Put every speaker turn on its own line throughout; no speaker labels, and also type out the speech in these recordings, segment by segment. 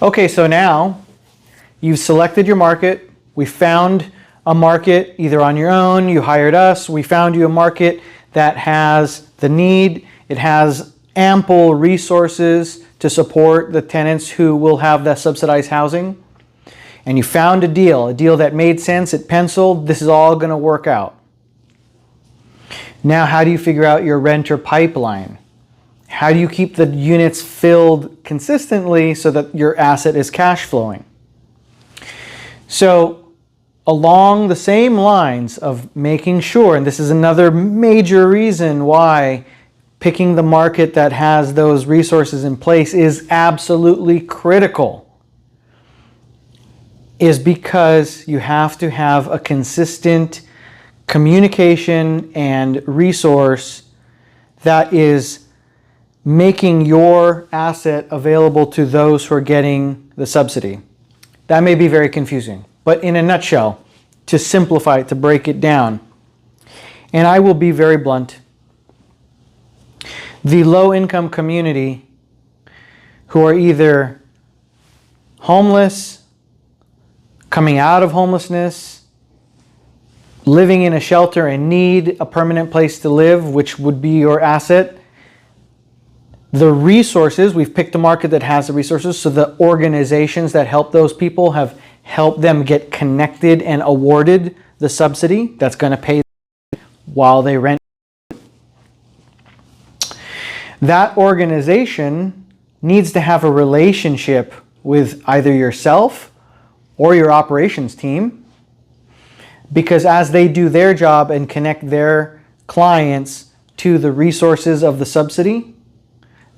Okay, so now you've selected your market. We found a market either on your own, you hired us, we found you a market that has the need, it has ample resources to support the tenants who will have that subsidized housing. And you found a deal that made sense, it penciled, this is all going to work out. Now, how do you figure out your renter pipeline? How do you keep the units filled consistently so that your asset is cash flowing? So, along the same lines of making sure, and this is another major reason why picking the market that has those resources in place is absolutely critical, is because you have to have a consistent communication and resource that is making your asset available to those who are getting the subsidy. That may be very confusing, but in a nutshell, to simplify it, to break it down, and I will be very blunt, the low-income community who are either homeless, coming out of homelessness, living in a shelter and need a permanent place to live, which would be your asset. The resources, we've picked a market that has the resources, so the organizations that help those people have helped them get connected and awarded the subsidy that's going to pay while they rent. That organization needs to have a relationship with either yourself or your operations team, because as they do their job and connect their clients to the resources of the subsidy,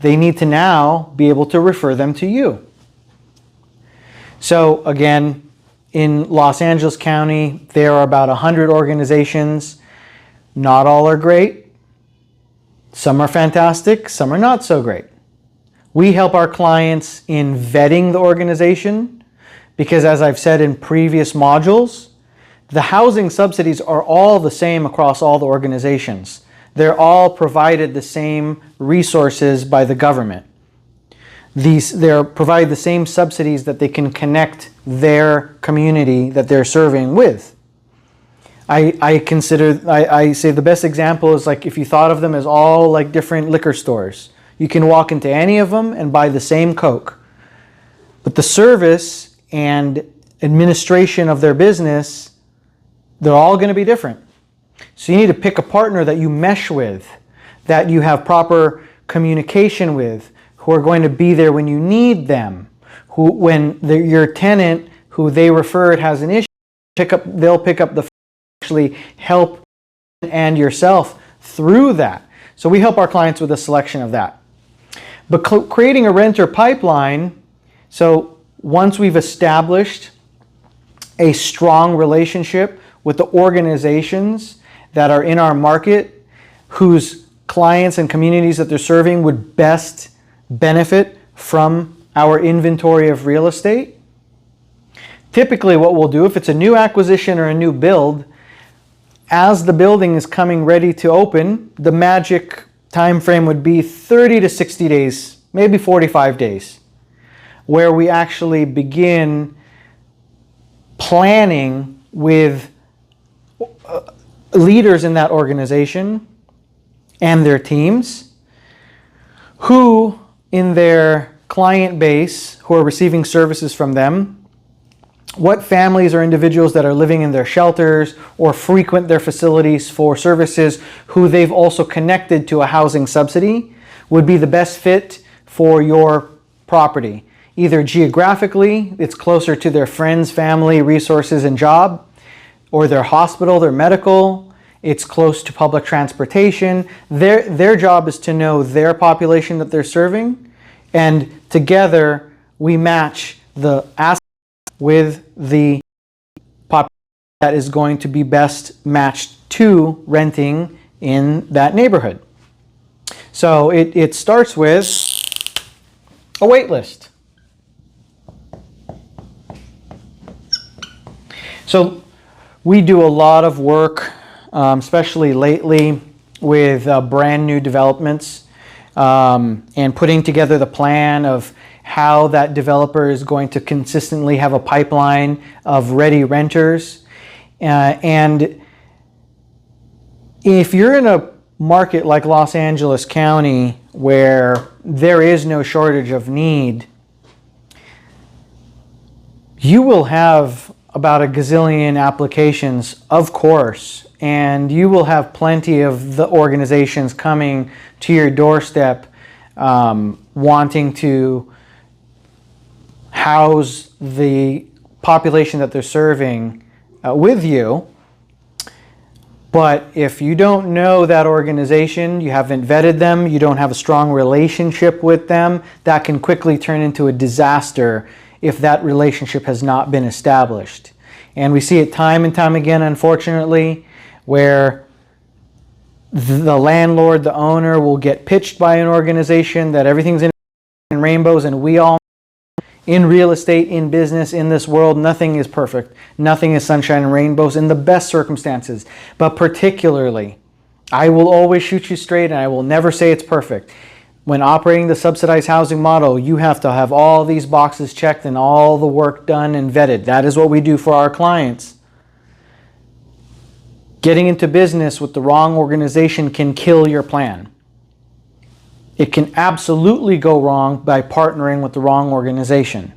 they need to now be able to refer them to you. So again, in Los Angeles County, there are about 100 organizations. Not all are great. Some are fantastic, some are not so great. We help our clients in vetting the organization because, as I've said in previous modules, the housing subsidies are all the same across all the organizations. They're all provided the same resources by the government. They're provided the same subsidies that they can connect their community that they're serving with. I say the best example is like if you thought of them as all like different liquor stores. You can walk into any of them and buy the same Coke. But the service and administration of their business, they're all going to be different. So you need to pick a partner that you mesh with, that you have proper communication with, who are going to be there when you need them, who when your tenant who they referred has an issue, they'll pick up the actually help and yourself through that. So we help our clients with a selection of that. But creating a renter pipeline, so once we've established a strong relationship with the organizations that are in our market, whose clients and communities that they're serving would best benefit from our inventory of real estate. Typically what we'll do, if it's a new acquisition or a new build, as the building is coming ready to open, the magic time frame would be 30 to 60 days, maybe 45 days, where we actually begin planning with leaders in that organization and their teams who in their client base who are receiving services from them, what families or individuals that are living in their shelters or frequent their facilities for services who they've also connected to a housing subsidy would be the best fit for your property. Either geographically, it's closer to their friends, family, resources, and job, or their hospital, their medical, it's close to public transportation. Their job is to know their population that they're serving, and together we match the asset with the population that is going to be best matched to renting in that neighborhood. So it starts with a wait list. So we do a lot of work, especially lately, with brand new developments and putting together the plan of how that developer is going to consistently have a pipeline of ready renters. And if you're in a market like Los Angeles County where there is no shortage of need, you will have about a gazillion applications, of course, and you will have plenty of the organizations coming to your doorstep wanting to house the population that they're serving with you. But if you don't know that organization, you haven't vetted them, you don't have a strong relationship with them, that can quickly turn into a disaster if that relationship has not been established. And we see it time and time again, unfortunately, where the landlord, the owner, will get pitched by an organization that everything's in rainbows, and we all in real estate, in business, in this world, nothing is perfect. Nothing is sunshine and rainbows in the best circumstances. But particularly, I will always shoot you straight and I will never say it's perfect. When operating the subsidized housing model, you have to have all these boxes checked and all the work done and vetted. That is what we do for our clients. Getting into business with the wrong organization can kill your plan. It can absolutely go wrong by partnering with the wrong organization.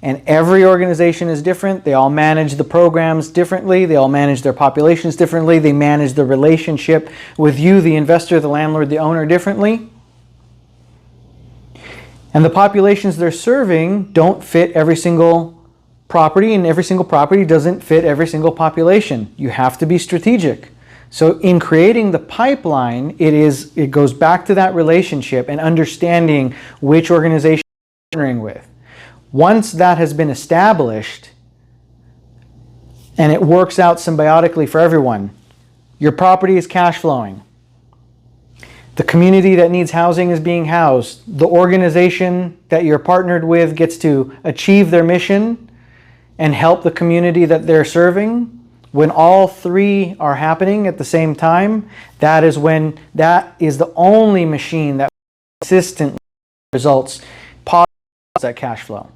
And every organization is different. They all manage the programs differently. They all manage their populations differently. They manage the relationship with you, the investor, the landlord, the owner, differently. And the populations they're serving don't fit every single property, and every single property doesn't fit every single population. You have to be strategic. So in creating the pipeline, it goes back to that relationship and understanding which organization you're partnering with. Once that has been established and it works out symbiotically for everyone, your property is cash flowing. The community that needs housing is being housed. The organization that you're partnered with gets to achieve their mission and help the community that they're serving. When all three are happening at the same time, that is the only machine that consistently results positive that cash flow.